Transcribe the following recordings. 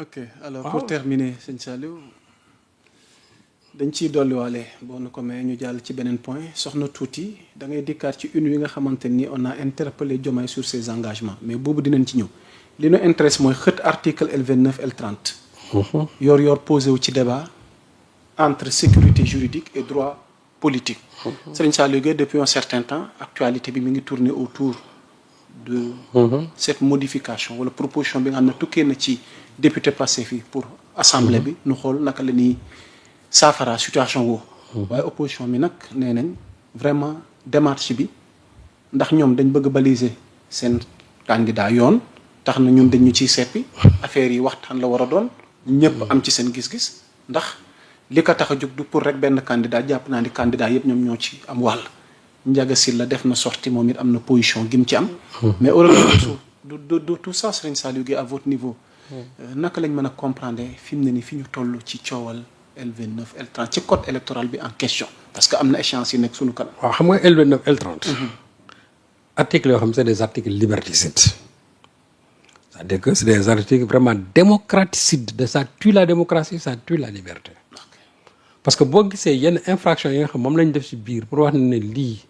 ok alors pour terminer sëñ Saliou dañ ciy dolliwaale boo nu ko may ñu jàll ci beneen point soxna tuuti da ngay dikkaat ci une yi nga xamante ni on a interpellé Diomaye sur ses engagements mais boobu dinañ ci ñëw li ñu intéresse mooy xët article L29 L30. yor posé wu ci débat entre sécurité juridique et droit politique. Serigne Saliou Gueye depuis un certain temps actualité bi mi ngi tourner autour de cette modification wala proposition bi nga xam ne tukkee na ci député Pastef yi pour assemblée bi nu xool naka la ñuy saafara situation woo waaye opposition bi nag nee nañ vraiment démarche bi ndax ñoom dañ bëgg baliser seen candidat yoon tax na ñun dañ ñu ciy seppi affaire yi waxtaan la war a doon ñëpp am ci seen gis-gis ndax li ko tax a jóg du pour rek benn candidat jàpp naa ni candidat yëpp ñoom ñoo ci am wàll Ndiaga Sylla def na sortie moom it am na position gi mu ci am mais au de tout ça Serigne Saliou Gueye à votre niveau naka lañ mën a comprendre fi mu ne ni fi ñu toll ci coowal L29 L30 ci code électoral bi en question parce que am na échéance yi nekk suñu kanam. waaw xam nga L29 L30 articles yoo xam c'est des articles liberticides c'est-à-dire que c'est des articles vraiment démocraticides de ça tue la démocratie ça tue la liberté parce que boo gisee yenn infraction yi nga xam moom lañ def ci biir pour wax ne lii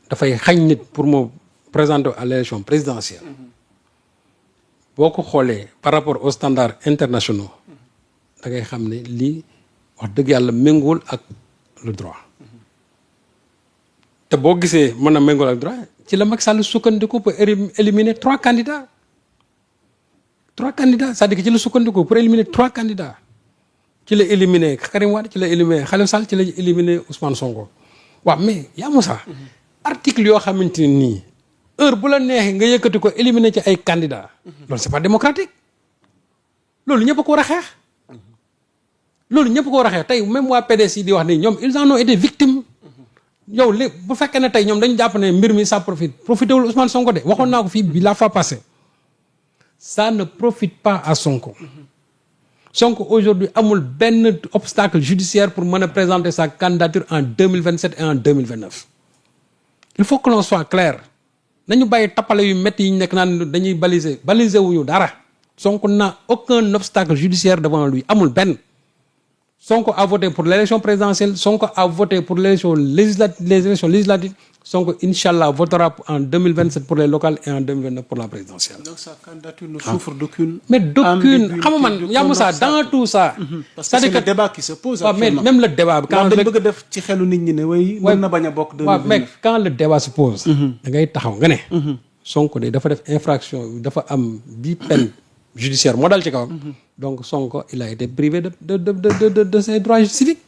dafay xañ nit pour mu présenter à l'élection présidentielle boo ko xoolee par rapport aux standards internationaux da ngay xam ne lii wax dëgg yàlla méngool ak le droit te boo gisee mën a méngool ak droit ci la Macky Sall sukkandiku pour éliminer 3 candidats c'est-à-dire que ci la sukkandiku pour éliminer 3 candidats ci la éliminer Karim Wade ci la éliminer Khalifa Sall ci la éliminer Ousmane Sonko waaw mais yaa Moussa article yoo xamante ne nii heure bu la neexee nga yëkkati ko éliminer ci ay candidats loolu c'est pas démocratique loolu ñëpp ko war a xeex loolu ñëpp ko war a xeex tey même waa PDS yi di wax ni ñoom ils en ont été victimes yow li bu fekkee ne tey ñoom dañu jàpp ne mbir mi ça profité wul Ousmane Sonko de waxoon naa ko fii bi la fois passée ça ne profite pas à Sonko Sonko aujourd'hui amul benn obstacle judiciaire pour mën a présenter sa candidature en 2027 et en 2029 il faut que l'on soit clair nañu bàyyi tappale yu métti yi ñu nekk naan dañuy baliser wuñu dara Sonko n'a aucun obstacle judiciaire devant lui amul benn Sonko a voté pour l'élection présidentielle Sonko a voté pour les élections législatives Sonko inchallah votera en 2027 pour les locales et en 2029 pour la présidentielle. Donc sa candidature ne souffre d'aucune. Mais d'aucune xam nga man yaa Moussa dans tout ça. parce que c'est le débat qui se pose. Mais même le débat. quand dañ bëgg a def ci xelu nit ñi ne way mën na bañ a bokk. mais quand le débat se pose. da ngay taxaw nga ne. Sonko de dafa def infraction dafa am 10 peines judiciaires moo dal ci kawam. donc Sonko il a été privé de ses droits civiques.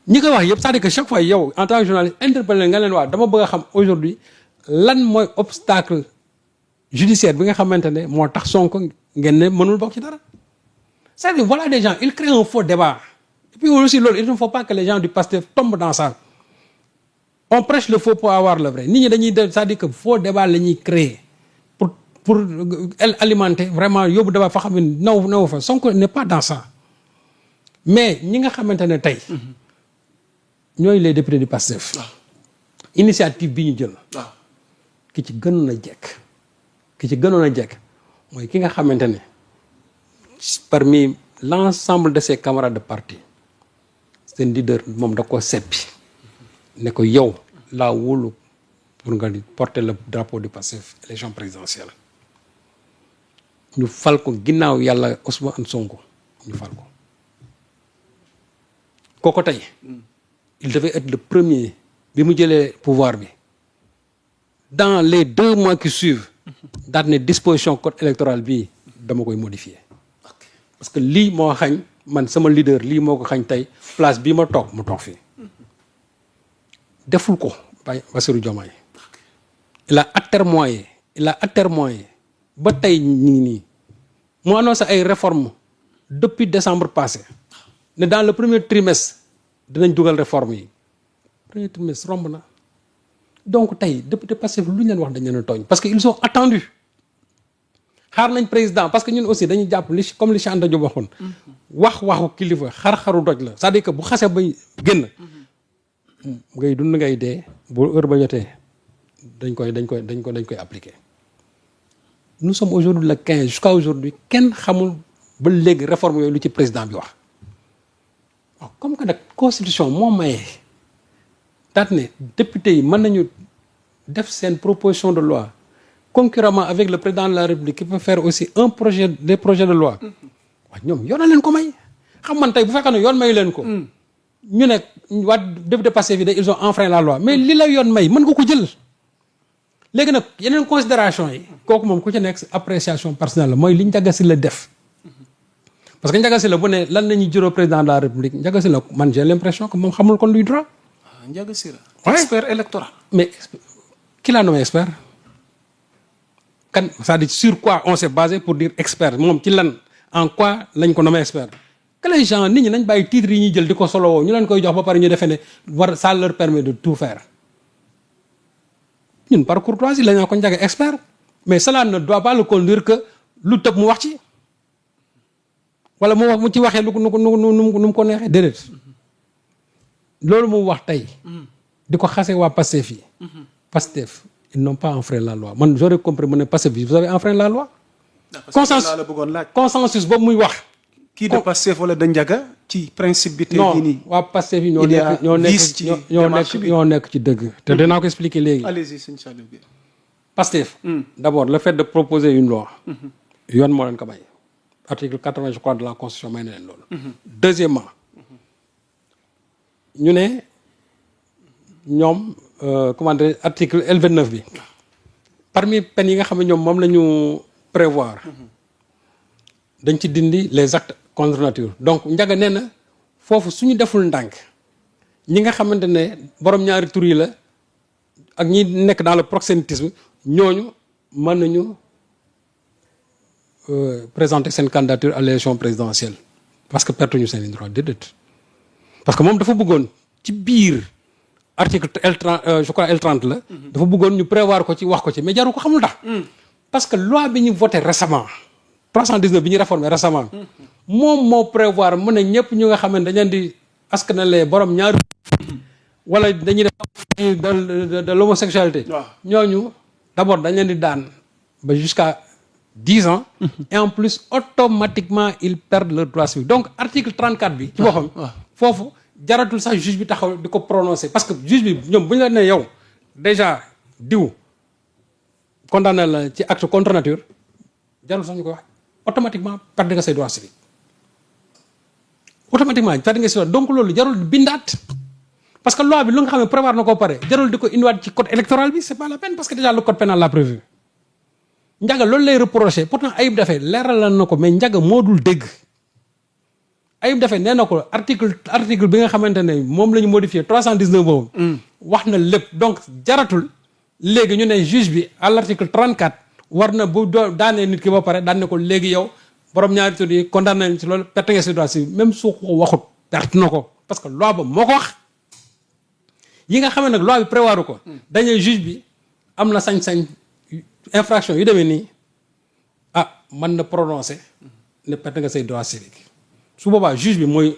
ñi koy wax yëpp c'est-à-dire que chaque fois yow en tant que journaliste interpellé nga leen waa dama bëgg a xam aujourd'hui lan mooy obstacle judiciaire bi nga xamante ne moo tax Sonko ngeen ne mënul bokk ci dara c'est-à-dire voilà des gens ils créent un faux débat et puis aussi loolu il ne faut pas que les gens du Pastef tombent dans ça on prêche le faux pour avoir le vrai nit ñi dañuy def c'est-à-dire que faux débat la ñuy créer pour alimenter vraiment yóbbu débat fa xam ne naw fa Sonko n'est pas dans ça mais ñi nga xamante ne tey ñooy les députés du Pastef initiative bi ñu jël ki ci gënoon a jekk mooy ki nga xamante ne parmi l'ensemble de ses camarades de parti seen leader moom da ko seppi ne ko yow laa wóolu pour nga porter le drapeau du Pastef élection présidentielle ñu fal ko ginnaaw yàlla Ousmane Sonko ñu fal ko kooko tey il devait être le premier bi mu jëlee pouvoir bi dans les 2 mois qui suivent daal ne disposition code électoral bii dama koy modifier parce que lii moo xañ man sama leader lii moo ko xañ tey place bii ma toog mu toog fii deful ko Bassirou Diomaye il a atermoyé ba tey nii mu annoncé ay réformes depuis décembre passé ne dans le premier trimestre dinañ dugal réforme yi premier trimestre romb na donc tey député Pastef lu ñu leen wax dañ leen a tooñ parce que ils sont attendus xaar nañ président parce que ñun aussi dañuy jàpp li comme li Cheikh Anta Diop waxoon waxu kilifa xar-xaru doj la c'est-à-dire que bu xasee ba génn ngay dund ngay dee bu heure ba jotee dañ koy appliquer nous sommes aujourd'hui le 15 jusqu'à aujourd'hui kenn xamul ba léegi réforme yooyu lu ci président bi wax waaw comme que nag constitution moo maye daat ne député yi mën nañu def seen proposition de loi concurremment avec le président de la République qui peut faire aussi des projets de loi waaw ñoom yoon na leen ko may xam man tey bu fekkee ne yoon mayu leen ko ñu ne waa député Pastef yi ils ont enfreint la loi mais li la yoon may mën nga ko jël léegi nag yeneen considération yi kooku moom ku ci nekk appréciation personnelle la mooy li Ndiaga Sylla def parce que Ndiaga Sylla bu ne lan nañu juróo président de la République Ndiaga Sylla man j'ai l'impression que moom xamul kon luy droit Ndiaga Sylla Ouais. expert électoral. mais qui l'a nommé expert kan c'est-à-dire sur quoi on s'est basé pour dire expert moom ci lan en quoi lañ ko nommé expert que les gens nit ñi nañ bàyyi titres yi ñuy jël di ko solowoo ñu leen koy jox ba pare ñu defee ne ça leur permet de tout faire ñun par courtoisie la ñoo ko Ndiaga expert mais cela ne doit pas le conduire que lu tëb mu wax ci wala mu wax mu ci waxee lu ko nu mu ko neexee déedéet loolu mu wax tey di ko xasee waa Pastef yi Pastef ils n'ont pas enfreint la loi man j'aurais compris mu ne Pastef yi vous avez enfreint la loi consensus la bëggoon laaj. consensus boobu muy wax kii de Pastef wala de Ndiaga ci principe bi tey jii nii. non waa Pastef yi il y a vice ci démarche bi ñoo nekk ci dëgg te dinaa ko expliquer léegi allez-y sëñ Saliou bi. Pastef d'abord le fait de proposer une loi yoon moo leen ko may article 80 je crois de la constitution may na leen loolu deuxièmement ñu ne ñoom comment dire article L29 bi parmi peines yi nga xam ne ñoom moom la ñu prévoir dañ ci dindi les actes contre nature donc Ndiaga nee na foofu suñu deful ndànk ñi nga xamante ne borom ñaari tur yi la ak ñi nekk dans le proxénétisme ñooñu mën nañu présenter seen candidature à l'élection présidentielle parce que pertuñu seen i droit déedéet parce que moom dafa bëggoon ci biir article L30 je crois L30 la dafa bëggoon ñu prévoir ko ci wax ko ci mais jaru ko xamul tax parce que loi bi ñu voté récemment 319 bi ñu réformé récemment moom moo prévoir mu ne ñëpp ñu nga xam ne dañ leen di askanalee borom ñaari wala dañuy def de l'homosexualité ñooñu d'abord dañ leen di daan ba jusqu'à 10 ans et en plus automatiquement ils perdent leur droit civique donc article 34 bi ci boppam foofu jaratul sax juge bi taxaw di ko prononcer parce que juge bi ñoom bu ñu la nee yow déjà diw condamné la ci acte contre nature jarul sax ñu koy wax automatiquement perdre nga say droits civiques automatiquement perdre nga say droits donc loolu jarul bindaat parce que loi bi lu nga xam ne prévoir na ko pare jarul di ko indiwaat ci code électoral bi c'est pas la peine parce que déjà le code pénal l'a prévu Ndiaga loolu lay reproché pourtant Ayib Daffé leeralal na ko mais Ndiaga moo dul dégg Ayib Daffé nee na ko article bi nga xamante ne moom la ñu modifié 319 boobu wax na lépp donc jaratul léegi ñu ne juge bi à l'article 34 war na bu daanee nit ki ba pare daan ne ko léegi yow borom ñaari tur yi condamné nañ ci loolu perte nga si droit si même su ko waxut perte na ko parce que loi ba moo ko wax yi nga xam ne nag loi bi prévoiru ko dañuy juge bi am na sañ-sañ infraction yu demee nii mën na prononcer ne perte nga say droit civique su boobaa juge bi mooy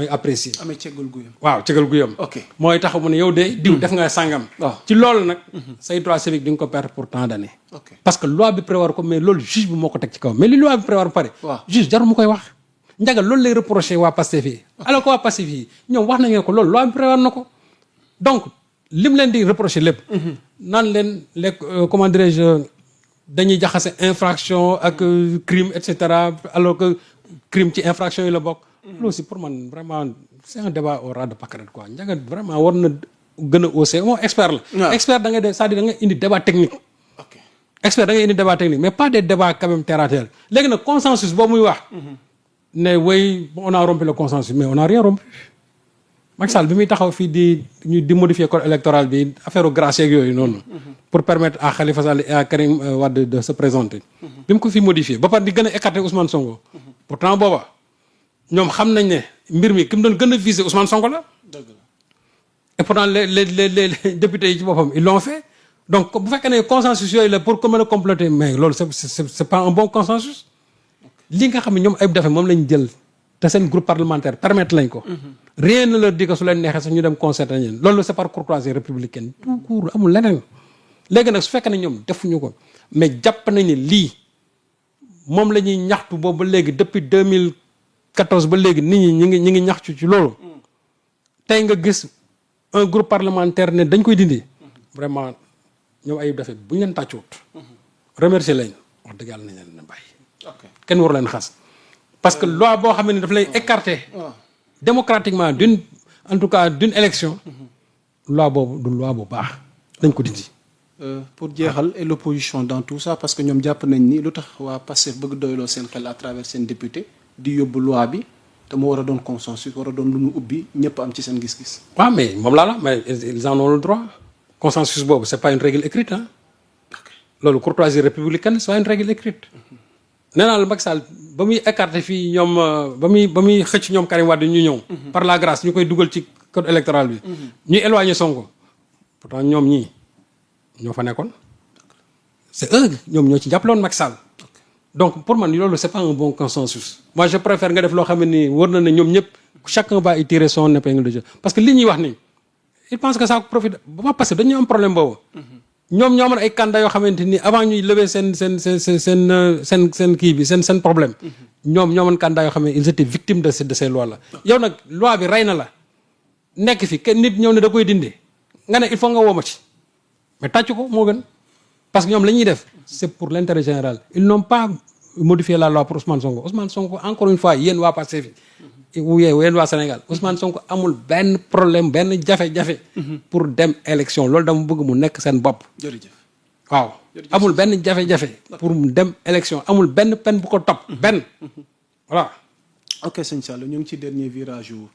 apprécier. amee ceggal guyam. waaw ceggal guyam. ok mooy taxaw mu ne yow de diw def nga sàngam. waaw ci loolu nag. say droit civique di nga ko perdre pour tant d'années. ok parce que loi bi prévoir ko mais loolu juge bi moo ko teg ci kaw mais li loi bi prévoir ba pare. waaw juge jarul mu koy wax. Ndiaga loolu lay reprocher waa Pastef yi. alors que waa Pastef yi ñoom wax nañu ko loolu loi bi prévoir na ko donc lim leen di reprocher lépp. naan leen les comment dirais-je dañuy jaxase infraction ak crime et cetera alors que crime ci infraction yi la bokk. loolu aussi pour man vraiment c'est un débat au ras de pâquerette quoi Ndiaga vraiment war na gën a osé moom expert la. expert da ngay def c'est-à-dire da ngay indi débat technique. ok expert da ngay indi débat technique mais pas des débats quand même terre à terre léegi nag consensus boobu muy wax. ne oui on a rompu le consensus mais on a rien rompu. Macky Sall bi muy taxaw fii di modifier code électoral bi affaire grâce yeeg yooyu noonu. pour permettre à Khalifa Sall et à Karim Wade de se présenter. bi mu ko fi modifier ba pare di gën a écarter Ousmane Sonko. pourtant booba ñoom xam nañ ne mbir mi ki mu doon gën a viser Ousmane Sonko la. dëgg la et pourtant les députés yi ci boppam ils l'ont fait donc bu fekkee ne consensus yooyu la pour que mën a compléter mais loolu c'est pas un bon consensus. li nga xam ne ñoom Ayib Daffé moom lañ jël te seen groupe parlementaire permettre lañ ko. rien ne leur dit que su leen neexee sax ñu dem concerter ñeen loolu c'est par courtoisie républicaine tout court amul leneen. léegi nag su fekkee ne ñoom defuñu ko mais jàpp nañ ni lii moom la ñuy ñaxtu boobu ba léegi depuis 2014 ba léegi nit ñi ñi ngi ñaxtu ci loolu tey nga gis un groupe parlementaire ne dañ koy dindi vraiment ñoom Ayib Daffé bu ñu leen tàccuwut remercier lañ wax dëgg yàlla nañ leen bàyyi kenn waru leen xas parce que loi boo xam ne daf lay écarter démocratiquement en tout cas d'une élection loi boobu du loi bu baax dañ ko dindi pour jeexal et l'opposition dans tout ça parce que ñoom jàpp nañ ni lu tax waa Pastef bëgg doyloo seen xel à travers seen député di yóbbu loi bi te mu war a doon consensus war a doon lu nu ubbi ñëpp am ci seen gis-gis. waaw mais moom laa la mais ils en ont le droit consensus boobu c'est pas une règle écrite ah loolu courtoisie républicaine c'est pas une règle écrite nee naa la Macky Sall ba muy écarté fii ñoom ba muy xëcc ñoom Karim Wade ñu ñëw par la grâce ñu koy dugal ci code électoral bi ñuy éloigner Sonko pourtant ñoom ñii ñoo fa nekkoon c'est eux ñoom ñoo ci jàppaloon Macky Sall donc pour man loolu c'est pas un bon consensus moi je préfère nga def loo xam ne nii wër na ne ñoom ñëpp chacun va y tirer son épingle de jeu parce que li ñuy wax nii il pense que ça profite ba parce que dañu am problème boobu ñoom ñoo amoon ay candidats yoo xamante ni avant ñuy lever seen kii bi seen problème ñoom ñoo amoon candidats yoo xam ne ils étaient victimes de ces lois là yow nag loi bi rey na la nekk fi kenn nit ñëw ne da koy dindi nga ne il faut nga woo ma ci mais tàcc ko moo gën parce que ñoom la ñuy def c'est pour l'intérêt général ils n'ont pas modifié la loi pour Ousmane Sonko encore une fois yéen waa Pastef yéen waa Sénégal Ousmane Sonko amul benn problème benn jafe-jafe pour dem élection loolu dama bëgg mu nekk seen bopp jërëjëf waaw amul benn jafe-jafe pour mu dem élection amul benn peine bu ko topp benn voilà ok sëñ Sall ñu ngi ci dernier virage yu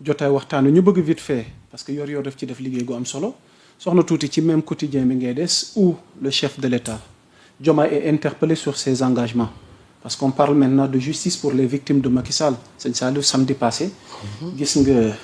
jotaay waxtaan ñu bëgg vite fait parce que yor def ci def liggéey gu am solo soxna tuuti ci même quotidien bi ngay des où le chef de l'État Diomaye est interpellé sur ses engagements parce qu'on parle maintenant de justice pour les victimes de Macky Sall sëñ Sall samedi passé gis nga